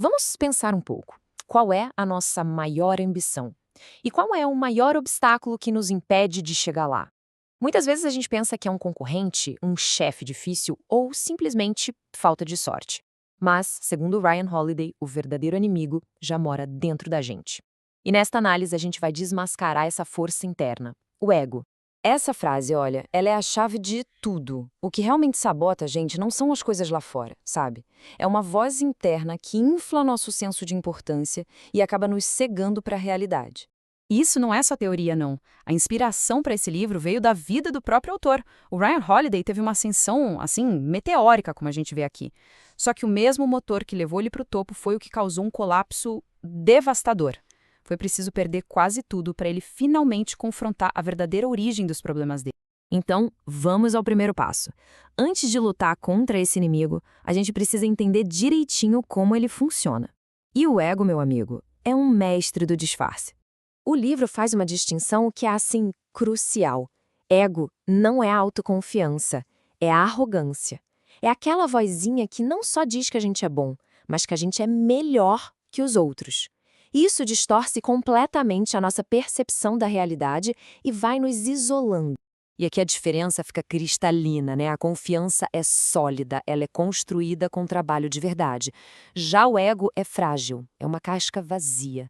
Vamos pensar um pouco. Qual é a nossa maior ambição? E qual é o maior obstáculo que nos impede de chegar lá? Muitas vezes a gente pensa que é um concorrente, um chefe difícil ou simplesmente falta de sorte. Mas, segundo Ryan Holiday, o verdadeiro inimigo já mora dentro da gente. E nesta análise a gente vai desmascarar essa força interna, o ego. Essa frase, olha, ela é a chave de tudo. O que realmente sabota a gente não são as coisas lá fora, sabe? É uma voz interna que infla nosso senso de importância e acaba nos cegando para a realidade. E isso não é só teoria, não. A inspiração para esse livro veio da vida do próprio autor. O Ryan Holiday teve uma ascensão, assim, meteórica, como a gente vê aqui. Só que o mesmo motor que levou ele para o topo foi o que causou um colapso devastador. Foi preciso perder quase tudo para ele finalmente confrontar a verdadeira origem dos problemas dele. Então, vamos ao primeiro passo. Antes de lutar contra esse inimigo, a gente precisa entender direitinho como ele funciona. E o ego, meu amigo, é um mestre do disfarce. O livro faz uma distinção que é, assim, crucial. Ego não é a autoconfiança, é a arrogância. É aquela vozinha que não só diz que a gente é bom, mas que a gente é melhor que os outros. Isso distorce completamente a nossa percepção da realidade e vai nos isolando. E aqui a diferença fica cristalina, né? A confiança é sólida, ela é construída com trabalho de verdade. Já o ego é frágil, é uma casca vazia.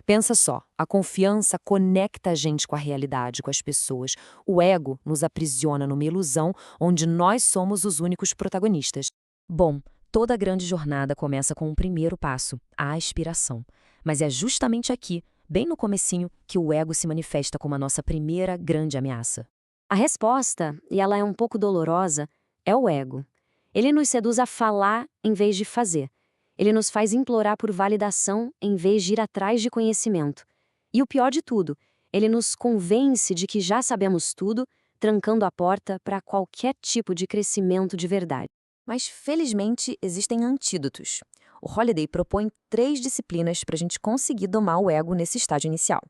Pensa só, a confiança conecta a gente com a realidade, com as pessoas. O ego nos aprisiona numa ilusão onde nós somos os únicos protagonistas. Bom, toda grande jornada começa com um primeiro passo, a aspiração. Mas é justamente aqui, bem no comecinho, que o ego se manifesta como a nossa primeira grande ameaça. A resposta, e ela é um pouco dolorosa, é o ego. Ele nos seduz a falar em vez de fazer. Ele nos faz implorar por validação em vez de ir atrás de conhecimento. E o pior de tudo, ele nos convence de que já sabemos tudo, trancando a porta para qualquer tipo de crescimento de verdade. Mas, felizmente, existem antídotos. O Holiday propõe 3 disciplinas para a gente conseguir domar o ego nesse estágio inicial.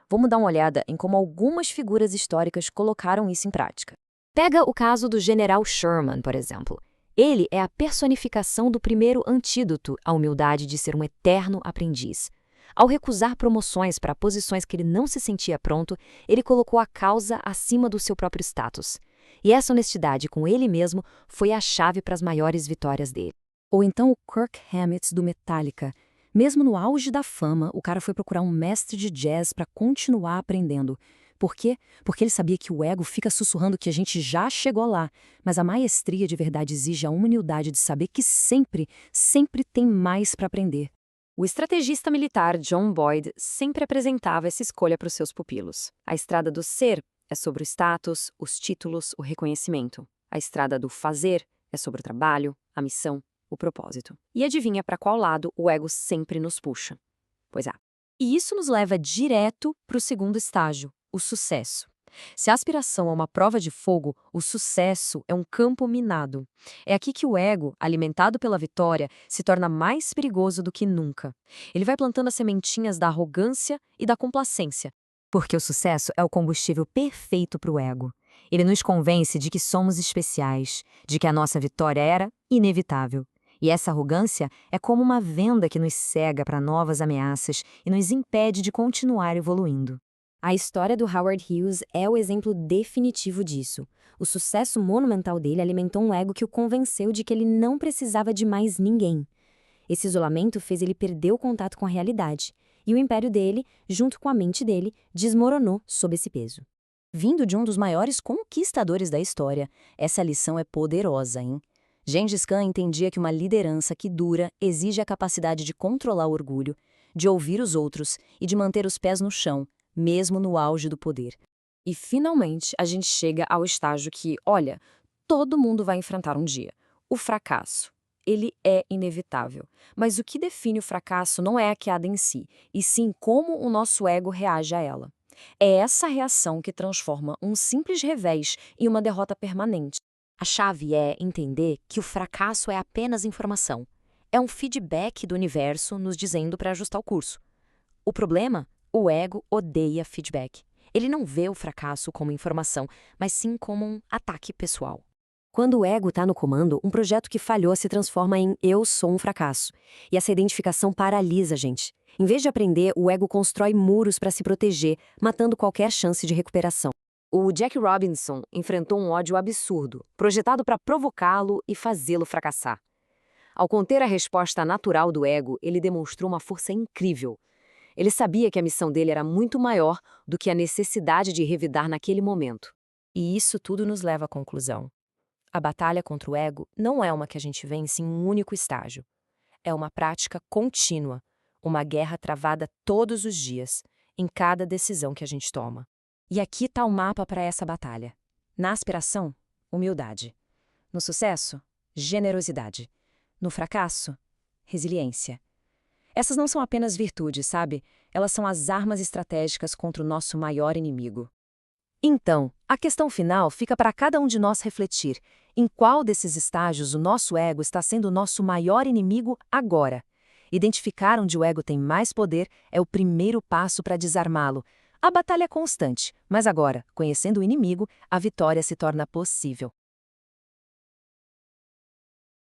Vamos dar uma olhada em como algumas figuras históricas colocaram isso em prática. Pega o caso do General Sherman, por exemplo. Ele é a personificação do primeiro antídoto à humildade de ser um eterno aprendiz. Ao recusar promoções para posições que ele não se sentia pronto, ele colocou a causa acima do seu próprio status. E essa honestidade com ele mesmo foi a chave para as maiores vitórias dele. Ou então o Kirk Hammett do Metallica. Mesmo no auge da fama, o cara foi procurar um mestre de jazz para continuar aprendendo. Por quê? Porque ele sabia que o ego fica sussurrando que a gente já chegou lá, mas a maestria de verdade exige a humildade de saber que sempre, sempre tem mais para aprender. O estrategista militar John Boyd sempre apresentava essa escolha para os seus pupilos. A estrada do ser é sobre o status, os títulos, o reconhecimento. A estrada do fazer é sobre o trabalho, a missão, o propósito. E adivinha para qual lado o ego sempre nos puxa? Pois é. E isso nos leva direto para o segundo estágio, o sucesso. Se a aspiração é uma prova de fogo, o sucesso é um campo minado. É aqui que o ego, alimentado pela vitória, se torna mais perigoso do que nunca. Ele vai plantando as sementinhas da arrogância e da complacência, porque o sucesso é o combustível perfeito para o ego. Ele nos convence de que somos especiais, de que a nossa vitória era inevitável. E essa arrogância é como uma venda que nos cega para novas ameaças e nos impede de continuar evoluindo. A história do Howard Hughes é o exemplo definitivo disso. O sucesso monumental dele alimentou um ego que o convenceu de que ele não precisava de mais ninguém. Esse isolamento fez ele perder o contato com a realidade, e o império dele, junto com a mente dele, desmoronou sob esse peso. Vindo de um dos maiores conquistadores da história, essa lição é poderosa, hein? Gengis Khan entendia que uma liderança que dura exige a capacidade de controlar o orgulho, de ouvir os outros e de manter os pés no chão, mesmo no auge do poder. E, finalmente, a gente chega ao estágio que, olha, todo mundo vai enfrentar um dia. O fracasso. Ele é inevitável. Mas o que define o fracasso não é a queda em si, e sim como o nosso ego reage a ela. É essa reação que transforma um simples revés em uma derrota permanente. A chave é entender que o fracasso é apenas informação. É um feedback do universo nos dizendo para ajustar o curso. O problema? O ego odeia feedback. Ele não vê o fracasso como informação, mas sim como um ataque pessoal. Quando o ego está no comando, um projeto que falhou se transforma em eu sou um fracasso. E essa identificação paralisa a gente. Em vez de aprender, o ego constrói muros para se proteger, matando qualquer chance de recuperação. O Jack Robinson enfrentou um ódio absurdo, projetado para provocá-lo e fazê-lo fracassar. Ao conter a resposta natural do ego, ele demonstrou uma força incrível. Ele sabia que a missão dele era muito maior do que a necessidade de revidar naquele momento. E isso tudo nos leva à conclusão. A batalha contra o ego não é uma que a gente vence em um único estágio. É uma prática contínua, uma guerra travada todos os dias, em cada decisão que a gente toma. E aqui está o mapa para essa batalha. Na aspiração, humildade. No sucesso, generosidade. No fracasso, resiliência. Essas não são apenas virtudes, sabe? Elas são as armas estratégicas contra o nosso maior inimigo. Então, a questão final fica para cada um de nós refletir em qual desses estágios o nosso ego está sendo o nosso maior inimigo agora. Identificar onde o ego tem mais poder é o primeiro passo para desarmá-lo. A batalha é constante, mas agora, conhecendo o inimigo, a vitória se torna possível.